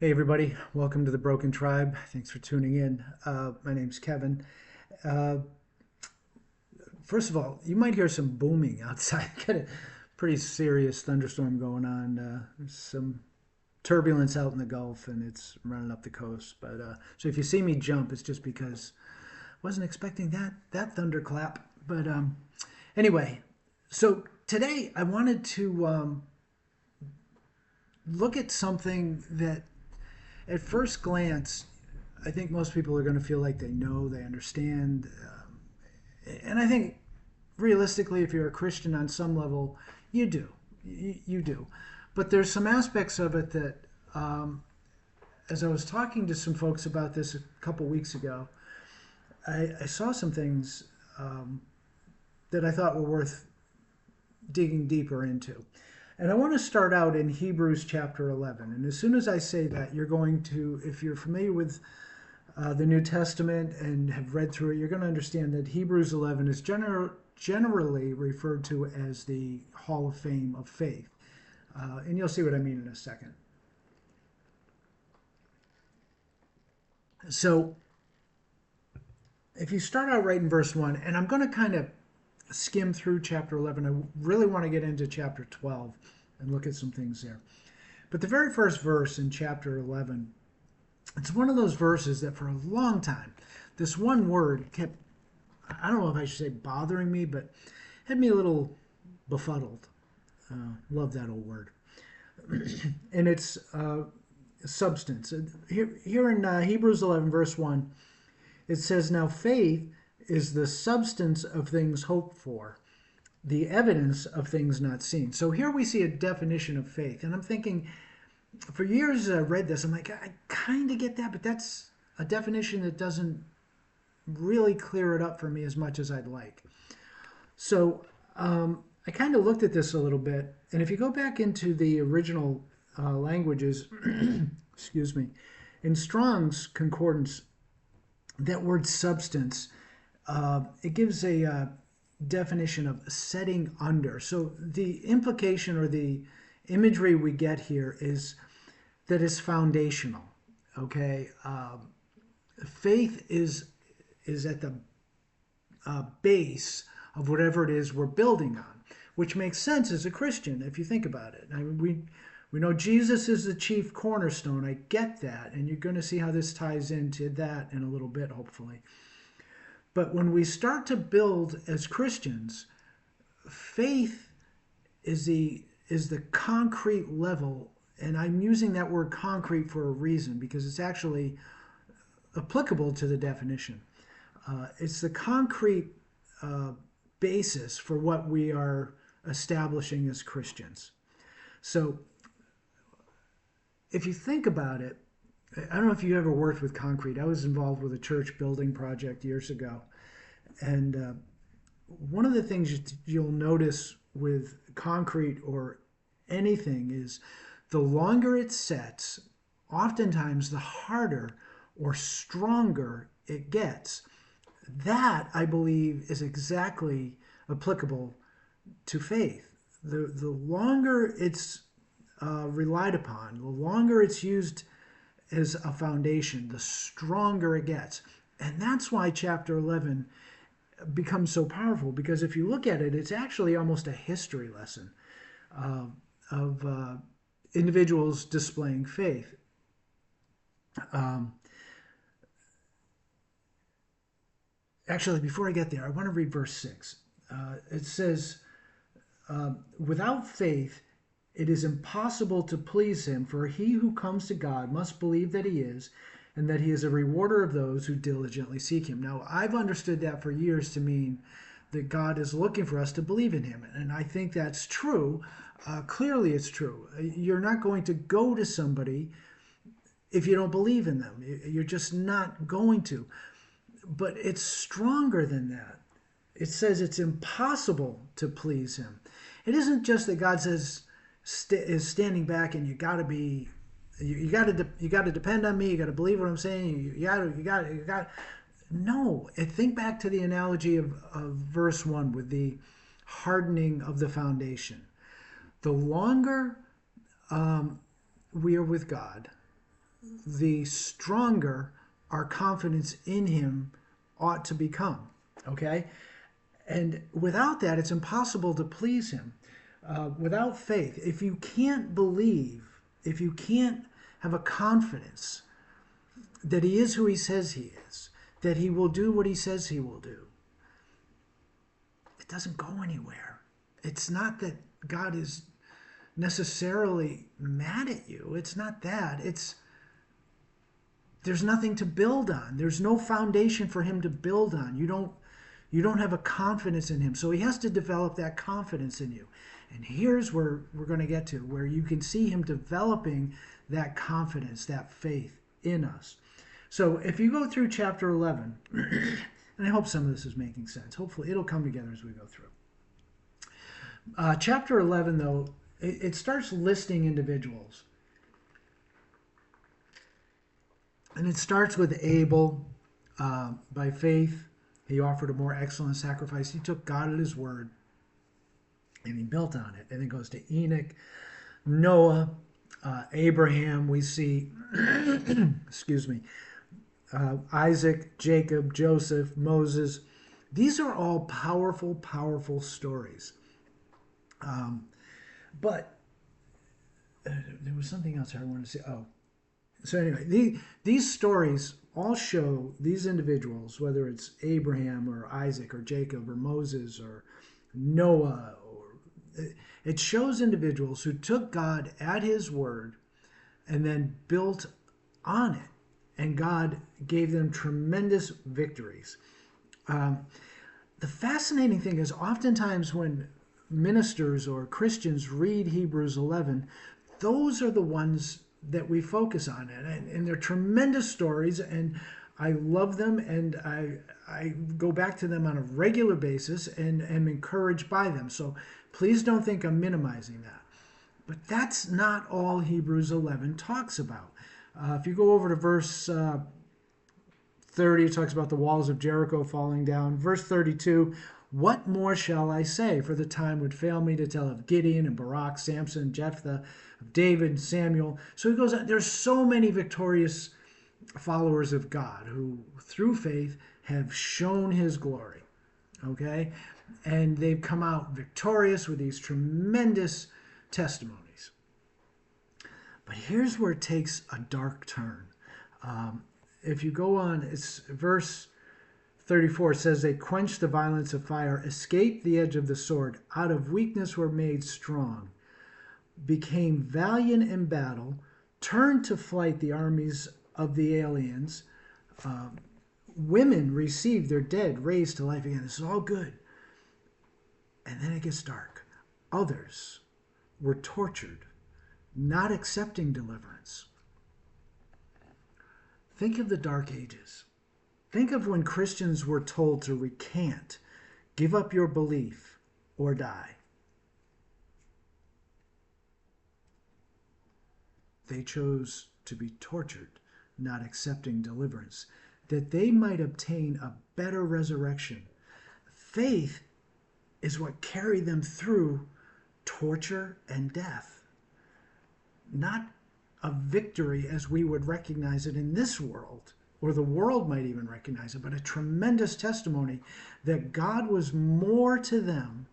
Hey everybody, welcome to the Broken Tribe. Thanks for tuning in. My name's Kevin. Uh, First of all, you might hear some booming outside. Got a pretty serious thunderstorm going on. There's some turbulence out in the Gulf, and it's running up the coast. So if you see me jump, it's just because I wasn't expecting that thunderclap. Anyway, so today I wanted to look at something that at first glance, I think most people are going to feel like they know, they understand. And I think realistically, if you're a Christian on some level, you do. You do. But there's some aspects of it that, as I was talking to some folks about this a couple weeks ago, I saw some things that I thought were worth digging deeper into. And I want to start out in Hebrews chapter 11. And as soon as I say that, you're going to, if you're familiar with the New Testament and have read through it, you're going to understand that Hebrews 11 is generally referred to as the Hall of Fame of faith. And you'll see what I mean in a second. So if you start out right in verse 1, and I'm going to kind of skim through chapter 11. I really want to get into chapter 12 and look at some things there. But the very first verse in chapter 11, it's one of those verses that for a long time, this one word kept, I don't know if I should say bothering me, but had me a little befuddled. Love that old word. And it's substance. Here in Hebrews 11, verse 1, it says, "Now faith is the substance of things hoped for, the evidence of things not seen." So here we see a definition of faith. And I'm thinking, for years as I read this, I'm like, I kind of get that, but that's a definition that doesn't really clear it up for me as much as I'd like. So I kind of looked at this a little bit. And if you go back into the original languages, excuse me, in Strong's Concordance, that word substance, it gives a definition of setting under. So the implication or the imagery we get here is that it's foundational. Okay, faith is at the base of whatever it is we're building on, which makes sense as a Christian if you think about it. I mean, we know Jesus is the chief cornerstone. I get that, and you're going to see how this ties into that in a little bit, hopefully. But when we start to build as Christians, faith is the concrete level, and I'm using that word concrete for a reason because it's actually applicable to the definition. It's the concrete basis for what we are establishing as Christians. So if you think about it, I don't know if you ever worked with concrete. I was involved with a church building project years ago. And one of the things you'll notice with concrete or anything is the longer it sets, oftentimes the harder or stronger it gets. That, I believe, is exactly applicable to faith. The longer it's relied upon, the longer it's used as a foundation, the stronger it gets. And that's why chapter 11 becomes so powerful, because if you look at it, it's actually almost a history lesson of individuals displaying faith. Actually, before I get there, I want to read verse 6. It says, "Without faith, it is impossible to please him, for he who comes to God must believe that he is, and that he is a rewarder of those who diligently seek him." Now, I've understood that for years to mean that God is looking for us to believe in him. And I think that's true. Clearly, it's true. You're not going to go to somebody if you don't believe in them. You're just not going to. But it's stronger than that. It says it's impossible to please him. It isn't just that God says, is standing back and you got to depend on me. You got to believe what I'm saying. You got. No, think back to the analogy of verse 1 with the hardening of the foundation. The longer we are with God, the stronger our confidence in him ought to become. Okay? And without that, it's impossible to please him. Without faith, if you can't believe, if you can't have a confidence that he is who he says he is, that he will do what he says he will do, it doesn't go anywhere. It's not that God is necessarily mad at you. It's not that. There's nothing to build on. There's no foundation for him to build on. You don't have a confidence in him. So he has to develop that confidence in you. And here's where we're going to get to, where you can see him developing that confidence, that faith in us. So if you go through chapter 11, and I hope some of this is making sense. Hopefully it'll come together as we go through. Chapter 11, though, it starts listing individuals. And it starts with Abel. By faith, he offered a more excellent sacrifice. He took God at his word, and he built on it. And it goes to Enoch, Noah, Abraham. We see, excuse me, Isaac, Jacob, Joseph, Moses. These are all powerful, powerful stories. But there was something else I wanted to say. Oh, so anyway, these stories all show these individuals, whether it's Abraham or Isaac or Jacob or Moses or Noah, it shows individuals who took God at his word and then built on it. And God gave them tremendous victories. The fascinating thing is oftentimes when ministers or Christians read Hebrews 11, those are the ones that we focus on. And they're tremendous stories, and I love them, and I go back to them on a regular basis and am encouraged by them. So please don't think I'm minimizing that. But that's not all Hebrews 11 talks about. If you go over to verse 30, it talks about the walls of Jericho falling down. Verse 32, what more shall I say? For the time would fail me to tell of Gideon and Barak, Samson, Jephthah, of David and Samuel. So he goes on. There's so many victorious followers of God who, through faith, have shown his glory. Okay? And they've come out victorious with these tremendous testimonies. But here's where it takes a dark turn. If you go on, it's verse 34, it says, they quenched the violence of fire, escaped the edge of the sword, out of weakness were made strong, became valiant in battle, turned to flight the armies of the aliens. Women received their dead raised to life again. This is all good. And then it gets dark. Others were tortured, not accepting deliverance. Think of the Dark Ages. Think of when Christians were told to recant, give up your belief, or die. They chose to be tortured, not accepting deliverance, that they might obtain a better resurrection. Faith is what carried them through torture and death, not a victory as we would recognize it in this world, or the world might even recognize it, but a tremendous testimony that God was more to them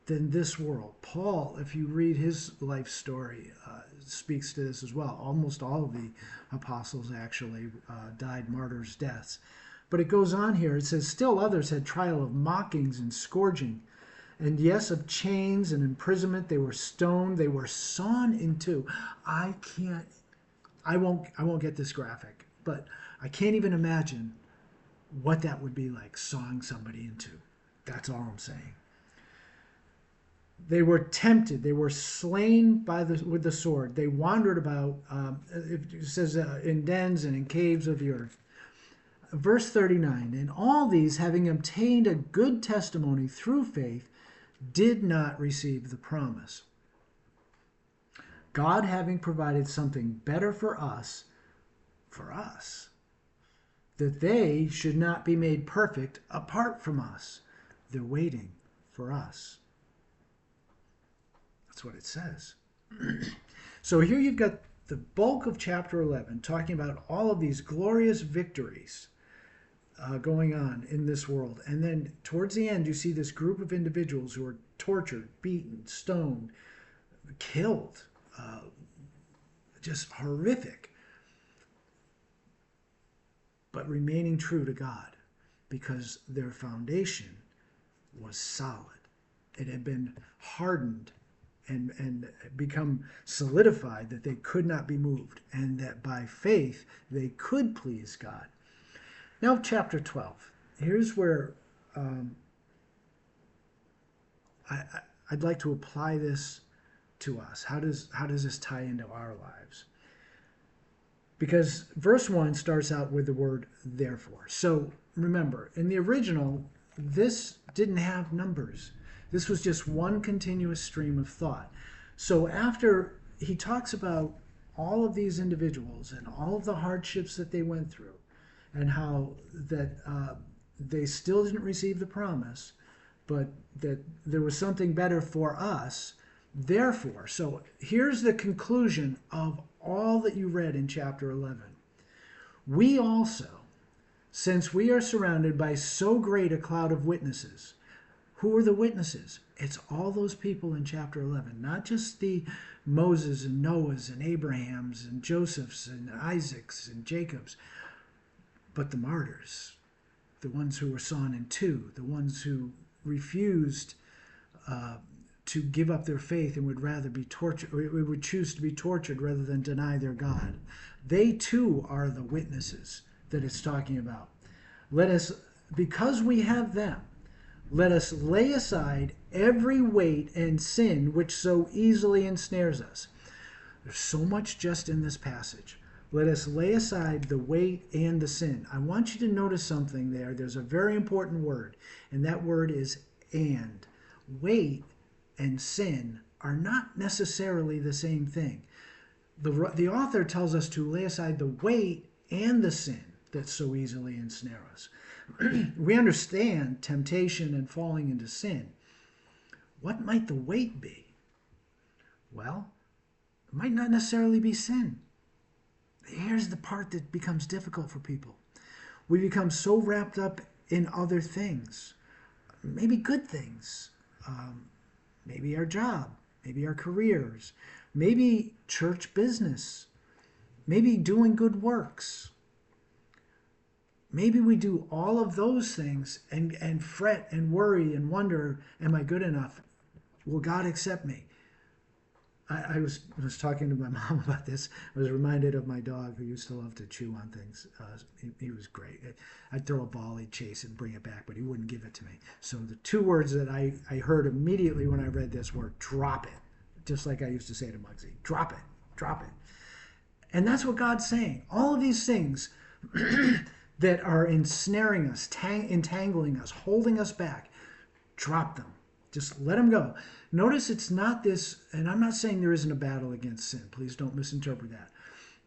than this world. Paul, if you read his life story, speaks to this as well. Almost all of the apostles actually died martyrs' deaths. But it goes on here. It says, still others had trial of mockings and scourging, and yes, of chains and imprisonment. They were stoned. They were sawn in two. I won't get this graphic, but I can't even imagine what that would be like, sawing somebody in two. That's all I'm saying. They were tempted. They were slain with the sword. They wandered about, it says, in dens and in caves of the earth. Verse 39, and all these, having obtained a good testimony through faith, did not receive the promise. God having provided something better for us, that they should not be made perfect apart from us. They're waiting for us. That's what it says. So here you've got the bulk of chapter 11, talking about all of these glorious victories going on in this world. And then towards the end, you see this group of individuals who are tortured, beaten, stoned, killed, just horrific, but remaining true to God because their foundation was solid. It had been hardened and become solidified that they could not be moved, and that by faith they could please God. Now, chapter 12. Here's where I'd like to apply this to us. How does this tie into our lives? Because verse 1 starts out with the word therefore. So remember, in the original, this didn't have numbers. This was just one continuous stream of thought. So after he talks about all of these individuals and all of the hardships that they went through, and how that they still didn't receive the promise, but that there was something better for us, therefore. So here's the conclusion of all that you read in chapter 11. We also, since we are surrounded by so great a cloud of witnesses. Who are the witnesses? It's all those people in chapter 11, not just the Moses and Noahs and Abrahams and Josephs and Isaacs and Jacobs, but the martyrs, the ones who were sawn in two, the ones who refused to give up their faith and would rather be tortured, or would choose to be tortured rather than deny their God. They too are the witnesses that it's talking about. Let us, because we have them, let us lay aside every weight and sin which so easily ensnares us. There's so much just in this passage. Let us lay aside the weight and the sin. I want you to notice something there. There's a very important word, and that word is and. Weight and sin are not necessarily the same thing. The author tells us to lay aside the weight and the sin that so easily ensnare us. We understand temptation and falling into sin. What might the weight be? Well, it might not necessarily be sin. Here's the part that becomes difficult for people. We become so wrapped up in other things, maybe good things, maybe our job, maybe our careers, maybe church business, maybe doing good works. Maybe we do all of those things and fret and worry and wonder, am I good enough? Will God accept me? I was talking to my mom about this. I was reminded of my dog who used to love to chew on things. He was great. I'd throw a ball, he'd chase it and bring it back, but he wouldn't give it to me. So the two words that I heard immediately when I read this were drop it. Just like I used to say to Muggsy, drop it, drop it. And that's what God's saying. All of these things that are ensnaring us, entangling us, holding us back, drop them. Just let them go. Notice it's not this, and I'm not saying there isn't a battle against sin. Please don't misinterpret that.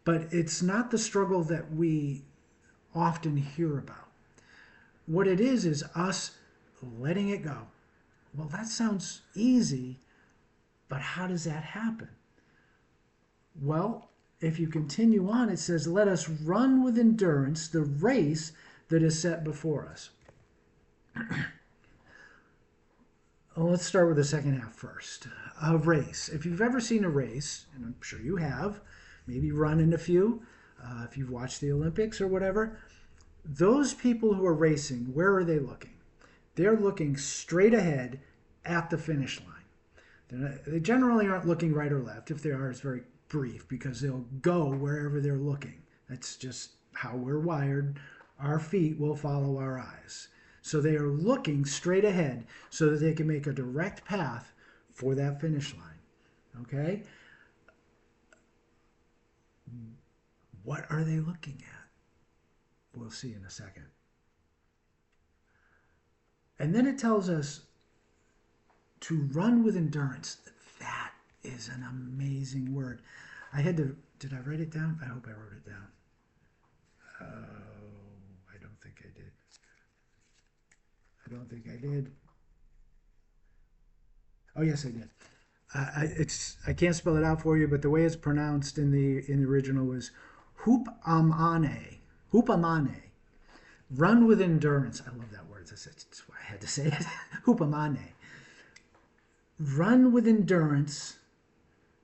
But it's not the struggle that we often hear about. What it is us letting it go. Well, that sounds easy, but how does that happen? Well, if you continue on, it says, let us run with endurance the race that is set before us. Well, let's start with the second half first. A race. If you've ever seen a race, and I'm sure you have, maybe run in a few, if you've watched the Olympics or whatever, those people who are racing, where are they looking? They're looking straight ahead at the finish line. They generally aren't looking right or left. If they are, it's very brief because they'll go wherever they're looking. That's just how we're wired. Our feet will follow our eyes. So they are looking straight ahead so that they can make a direct path for that finish line. Okay? What are they looking at? We'll see in a second. And then it tells us to run with endurance. That is an amazing word. Did I write it down? I hope I wrote it down. I don't think I did. I don't think I did. Oh, yes, I did. I can't spell it out for you, but the way it's pronounced in the original was hupamane, hupamane. Run with endurance. I love that word. That's why I had to say it. Hupamane. Run with endurance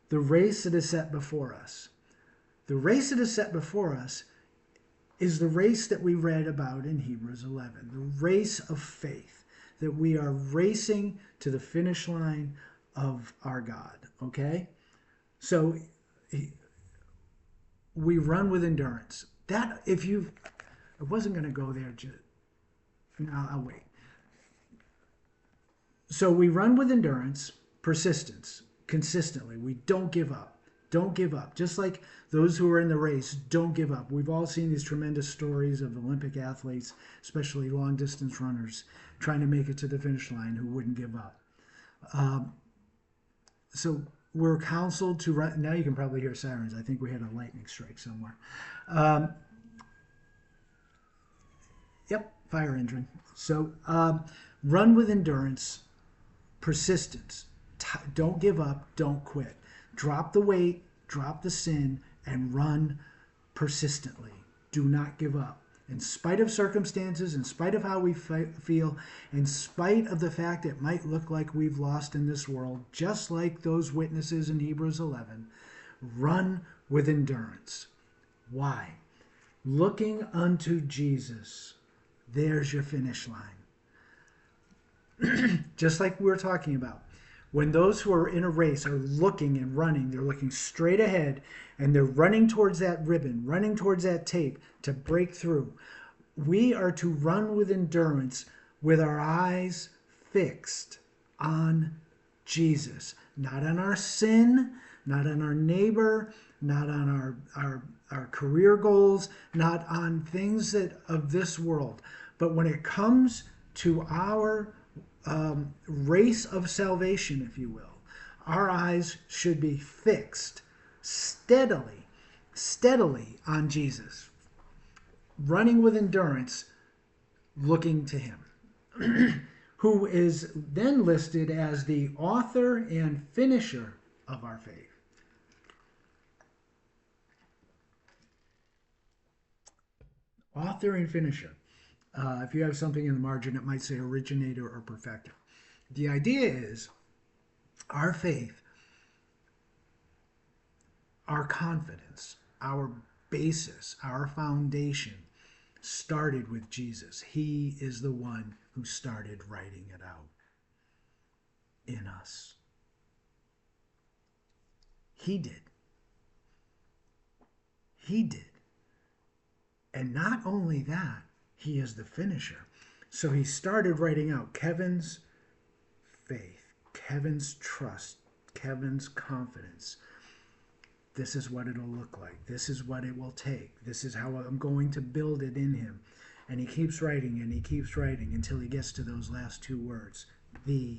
the race that is set before us. The race that is set before us is the race that we read about in Hebrews 11, the race of faith, that we are racing to the finish line of our God, okay? So we run with endurance. That, if you, I wasn't going to go there, no, I'll wait. So we run with endurance, persistence, consistently. We don't give up. Don't give up. Just like those who are in the race, don't give up. We've all seen these tremendous stories of Olympic athletes, especially long distance runners, trying to make it to the finish line who wouldn't give up. So we're counseled to run. Now you can probably hear sirens. I think we had a lightning strike somewhere. Yep, fire engine. So run with endurance, persistence. Don't give up. Don't quit. Drop the weight, drop the sin, and run persistently. Do not give up. In spite of circumstances, in spite of how we feel, in spite of the fact it might look like we've lost in this world, just like those witnesses in Hebrews 11, run with endurance. Why? Looking unto Jesus. There's your finish line. Just like we were talking about. When those who are in a race are looking and running, they're looking straight ahead and they're running towards that ribbon, running towards that tape to break through. We are to run with endurance with our eyes fixed on Jesus, not on our sin, not on our neighbor, not on our career goals, not on things that of this world. But when it comes to our race of salvation, if you will, our eyes should be fixed steadily on Jesus, running with endurance, looking to him, who is then listed as the author and finisher of our faith. Author and finisher. If you have something in the margin, it might say originator or perfecter. The idea is our faith, our confidence, our basis, our foundation started with Jesus. He is the one who started writing it out in us. He did. He did. And not only that, he is the finisher. So he started writing out Kevin's faith, Kevin's trust, Kevin's confidence. This is what it'll look like. This is what it will take. This is how I'm going to build it in him. And he keeps writing and he keeps writing until he gets to those last two words, the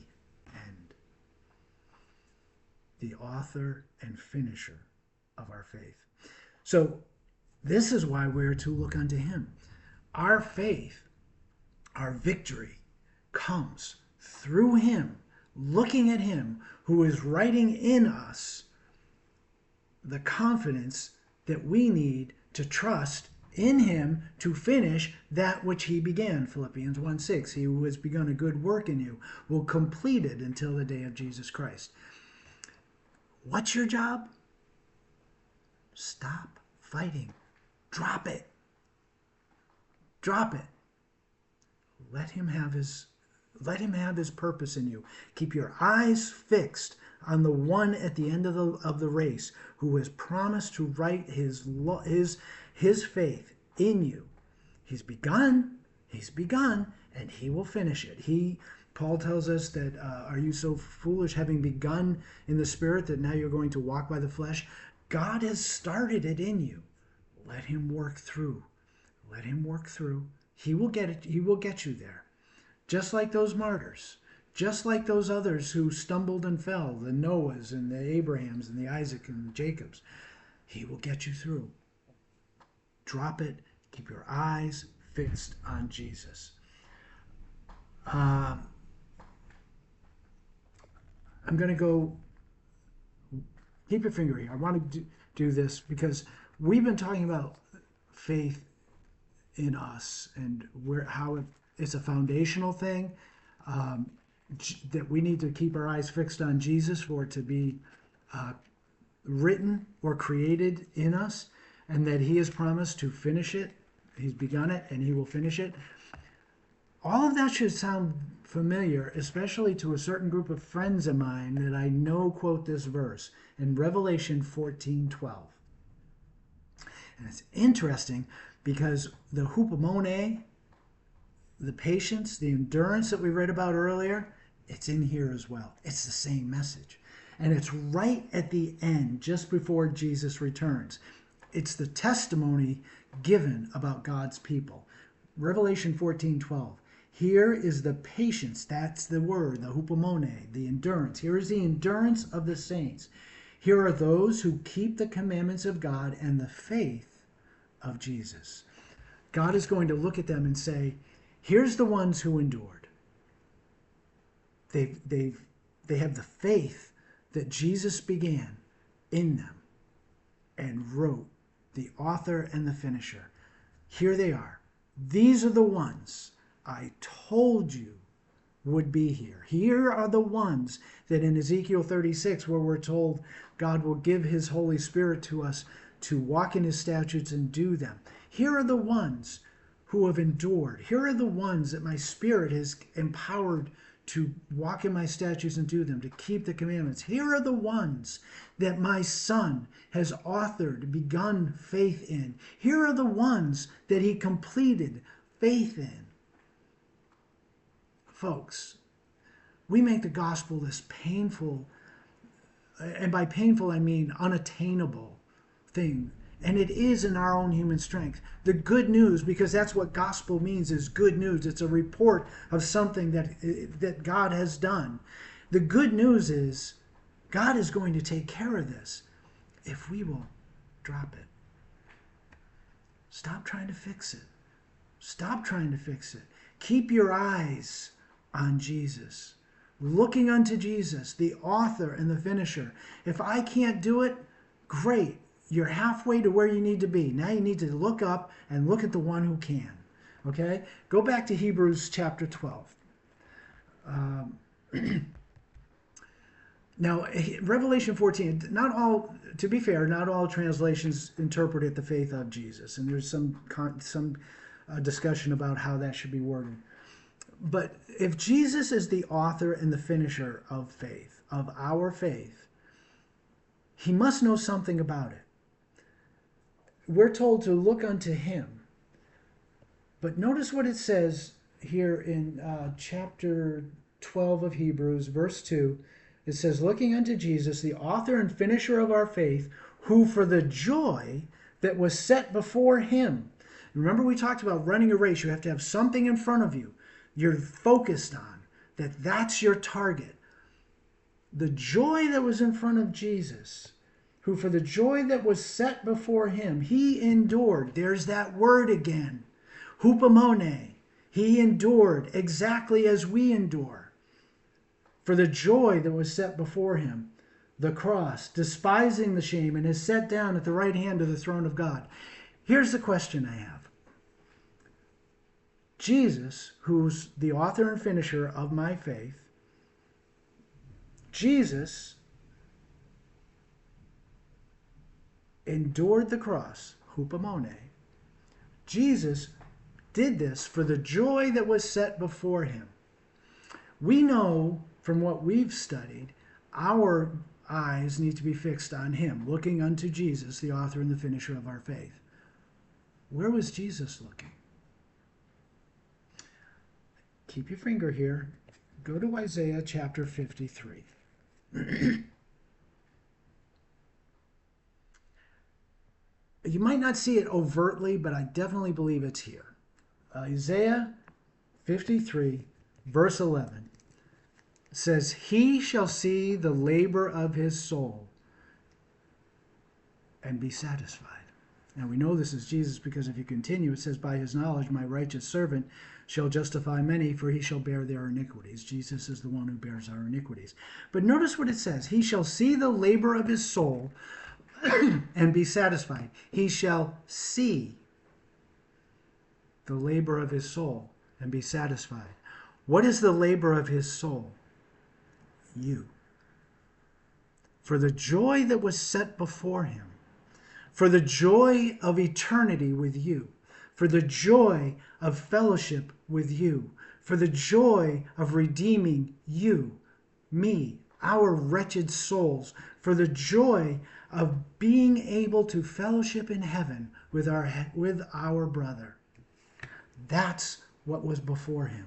end. The author and finisher of our faith. So this is why we're to look unto him. Our faith, our victory, comes through him, looking at him who is writing in us the confidence that we need to trust in him to finish that which he began. Philippians 1:6, he who has begun a good work in you will complete it until the day of Jesus Christ. What's your job? Stop fighting. Drop it. Drop it. Let him have his purpose in you. Keep your eyes fixed on the one at the end of the race who has promised to write his faith in you. He's begun, and he will finish it. Paul tells us that, are you so foolish, having begun in the Spirit, that now you're going to walk by the flesh? God has started it in you. Let him work through. Let him work through. He will get it. He will get you there. Just like those martyrs. Just like those others who stumbled and fell, the Noahs and the Abrahams and the Isaac and the Jacobs. He will get you through. Drop it. Keep your eyes fixed on Jesus. I'm going to go keep your finger here. I want to do this because we've been talking about faith in us and how it's a foundational thing, that we need to keep our eyes fixed on Jesus for it to be written or created in us, and that he has promised to finish it. He's begun it and he will finish it. All of that should sound familiar, especially to a certain group of friends of mine that I know quote this verse in Revelation 14:12. And it's interesting because the hupomone, the patience, the endurance that we read about earlier, it's in here as well. It's the same message. And it's right at the end, just before Jesus returns. It's the testimony given about God's people. Revelation 14:12. Here is the patience, that's the word, the hupomone, the endurance. Here is the endurance of the saints. Here are those who keep the commandments of God and the faith of Jesus. God is going to look at them and say, here's the ones who endured. They have the faith that Jesus began in them and wrote, the author and the finisher. Here they are. These are the ones I told you would be here. Here are the ones that in Ezekiel 36, where we're told God will give his Holy Spirit to us to walk in his statutes and do them. Here are the ones who have endured. Here are the ones that my Spirit has empowered to walk in my statutes and do them, to keep the commandments. Here are the ones that my Son has authored, begun faith in. Here are the ones that he completed faith in. Folks, we make the gospel this painful, and by painful I mean unattainable thing. And it is in our own human strength. The good news, because that's what gospel means, is good news. It's a report of something that God has done. The good news is God is going to take care of this if we will drop it. Stop trying to fix it. Stop trying to fix it. Keep your eyes on Jesus. Looking unto Jesus, the author and the finisher. If I can't do it, great. You're halfway to where you need to be. Now you need to look up and look at the one who can. Okay? Go back to Hebrews chapter 12. Now, Revelation 14, not all, to be fair, not all translations interpret it the faith of Jesus. And there's some discussion about how that should be worded. But if Jesus is the author and the finisher of faith, of our faith, he must know something about it. We're told to look unto him. But notice what it says here in chapter 12 of Hebrews, verse 2. It says, looking unto Jesus, the author and finisher of our faith, who for the joy that was set before him. Remember we talked about running a race. You have to have something in front of you you're focused on, that's your target. The joy that was in front of Jesus, who for the joy that was set before him, he endured. There's that word again. Hupomone. He endured exactly as we endure. For the joy that was set before him, the cross, despising the shame, and is set down at the right hand of the throne of God. Here's the question I have. Jesus, who's the author and finisher of my faith, Jesus endured the cross, hupomone. Jesus did this for the joy that was set before him. We know from what we've studied, our eyes need to be fixed on him, looking unto Jesus, the author and the finisher of our faith. Where was Jesus looking? Keep your finger here. Go to Isaiah chapter 53. You might not see it overtly, but I definitely believe it's here. Isaiah 53, verse 11 says, he shall see the labor of his soul and be satisfied. And we know this is Jesus because if you continue, it says, by his knowledge, my righteous servant shall justify many, for he shall bear their iniquities. Jesus is the one who bears our iniquities. But notice what it says. He shall see the labor of his soul and be satisfied. He shall see the labor of his soul and be satisfied. What is the labor of his soul? You. For the joy that was set before him, for the joy of eternity with you, for the joy of fellowship with you, for the joy of redeeming you, me, our wretched souls, for the joy of being able to fellowship in heaven with our brother. That's what was before him.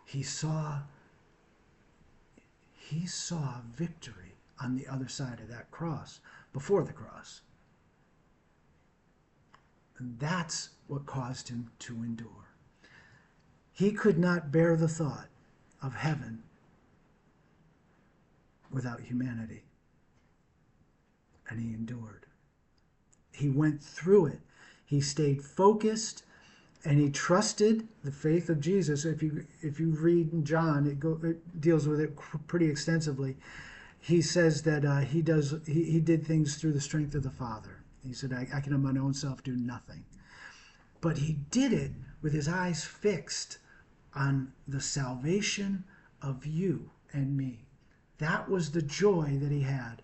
He saw victory on the other side of that cross, before the cross. And that's what caused him to endure. He could not bear the thought of heaven without humanity. And he endured. He went through it. He stayed focused, and he trusted the faith of Jesus. If you read John, it deals with it pretty extensively. He says that he did things through the strength of the Father. He said, I can of my own self do nothing. But he did it with his eyes fixed on the salvation of you and me. That was the joy that he had.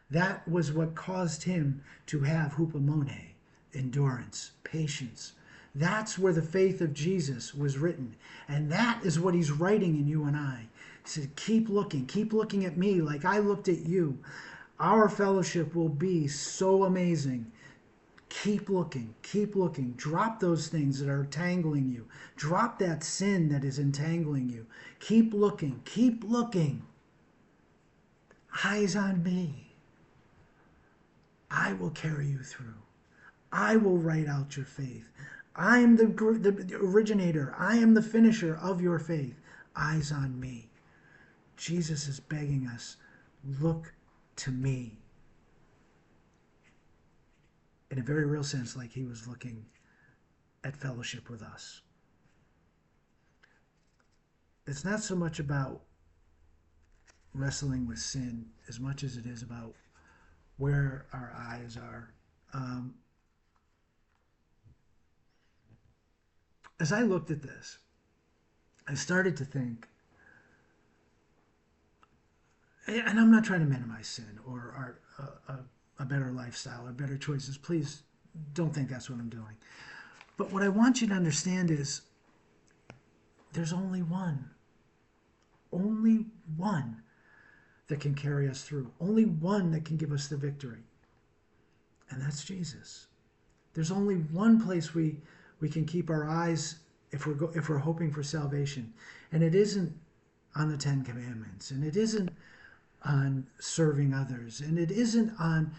That was what caused him to have hupomone, endurance, patience. That's where the faith of Jesus was written. And that is what he's writing in you and I. He said, keep looking at me like I looked at you. Our fellowship will be so amazing. Keep looking. Drop those things that are entangling you. Drop that sin that is entangling you. Keep looking. Eyes on me. I will carry you through. I will write out your faith. I am the originator. I am the finisher of your faith. Eyes on me. Jesus is begging us, look to me. In a very real sense, like he was looking at fellowship with us. It's not so much about wrestling with sin as much as it is about where our eyes are. As I looked at this, I started to think, and I'm not trying to minimize sin or a better lifestyle or better choices. Please don't think that's what I'm doing. But what I want you to understand is there's only one that can carry us through, only one that can give us the victory, and that's Jesus. There's only one place we can keep our eyes if we're hoping for salvation, and it isn't on the Ten Commandments, and it isn't on serving others, and it isn't on,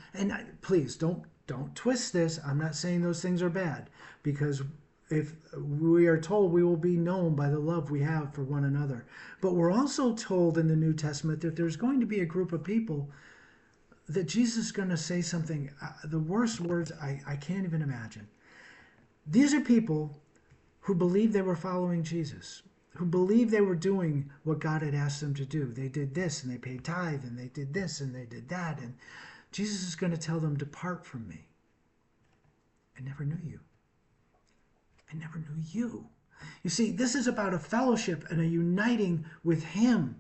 please don't twist this. I'm not saying those things are bad, because if we are told we will be known by the love we have for one another. But we're also told in the New Testament that there's going to be a group of people that Jesus is going to say something, the worst words I can't even imagine. These are people who believed they were following Jesus, who believed they were doing what God had asked them to do. They did this, and they paid tithe, and they did this, and they did that. And Jesus is going to tell them, depart from me. I never knew you. I never knew you. You see, this is about a fellowship and a uniting with him,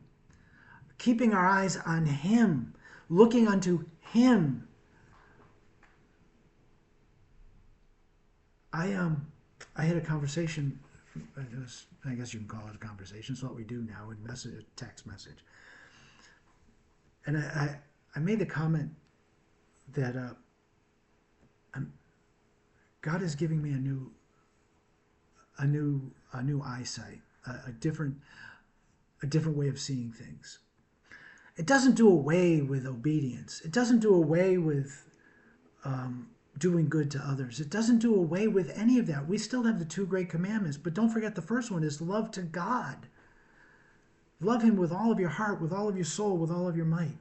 keeping our eyes on him, looking unto him. I had a conversation. I guess you can call it a conversation. It's what we do now in text message. And I made the comment that God is giving me a new eyesight, a different way of seeing things. It doesn't do away with obedience. It doesn't do away with doing good to others. It doesn't do away with any of that. We still have the two great commandments, but don't forget the first one is love to God. Love him with all of your heart, with all of your soul, with all of your might.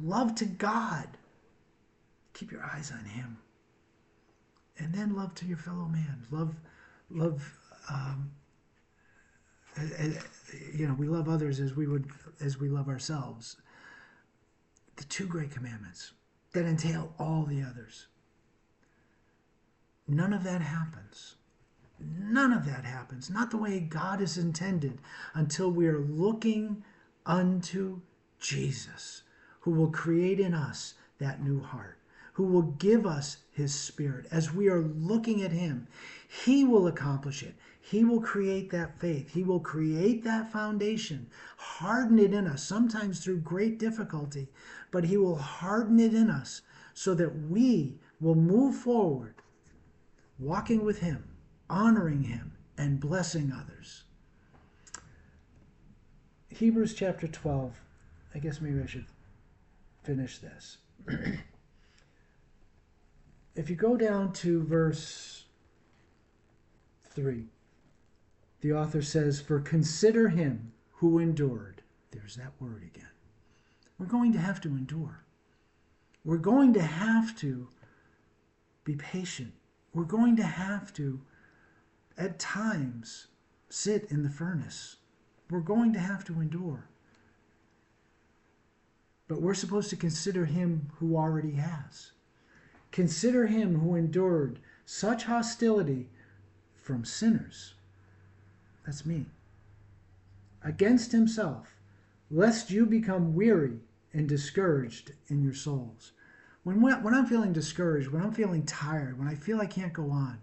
Love to God. Keep your eyes on him. And then love to your fellow man. Love. Um, we love others as we love ourselves. The two great commandments that entail all the others. None of that happens. None of that happens. Not the way God is intended until we are looking unto Jesus, who will create in us that new heart, who will give us his Spirit. As we are looking at him, he will accomplish it. He will create that faith. He will create that foundation, harden it in us, sometimes through great difficulty, but he will harden it in us so that we will move forward, walking with him, honoring him, and blessing others. Hebrews chapter 12. I guess maybe I should finish this. If you go down to verse 3, the author says, "For consider him who endured." There's that word again. We're going to have to endure. We're going to have to be patient. We're going to have to, at times, sit in the furnace. We're going to have to endure. But we're supposed to consider him who already has. Consider him who endured such hostility from sinners, that's me, against himself, lest you become weary and discouraged in your souls. When I'm feeling discouraged, when I'm feeling tired, when I feel I can't go on,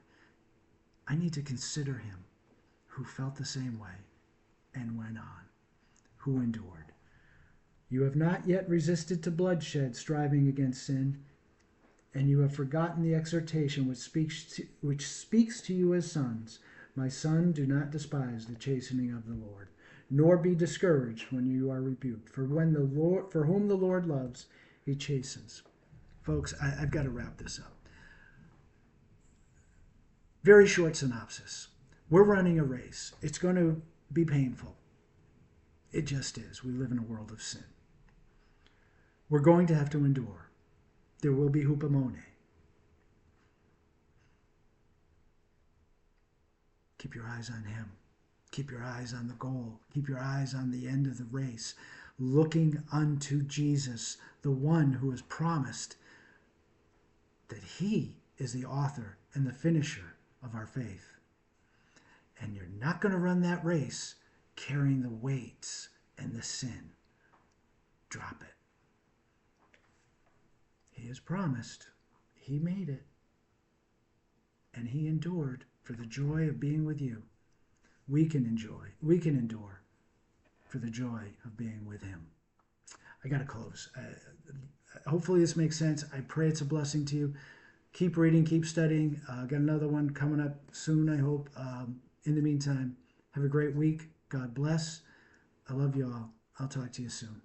I need to consider him who felt the same way and went on, who endured. You have not yet resisted to bloodshed, striving against sin, and you have forgotten the exhortation which speaks to you as sons. My son, do not despise the chastening of the Lord, nor be discouraged when you are rebuked. For whom the Lord loves, he chastens. Folks, I've got to wrap this up. Very short synopsis. We're running a race. It's going to be painful. It just is. We live in a world of sin. We're going to have to endure. There will be hupomone. Keep your eyes on him. Keep your eyes on the goal. Keep your eyes on the end of the race, looking unto Jesus, the one who has promised that he is the author and the finisher of our faith. And you're not going to run that race carrying the weights and the sin. Drop it. He has promised. He made it. And he endured for the joy of being with you. We can endure for the joy of being with him. I got to close. Hopefully this makes sense. I pray it's a blessing to you. Keep reading, keep studying. Got another one coming up soon, I hope. In the meantime, have a great week. God bless. I love you all. I'll talk to you soon.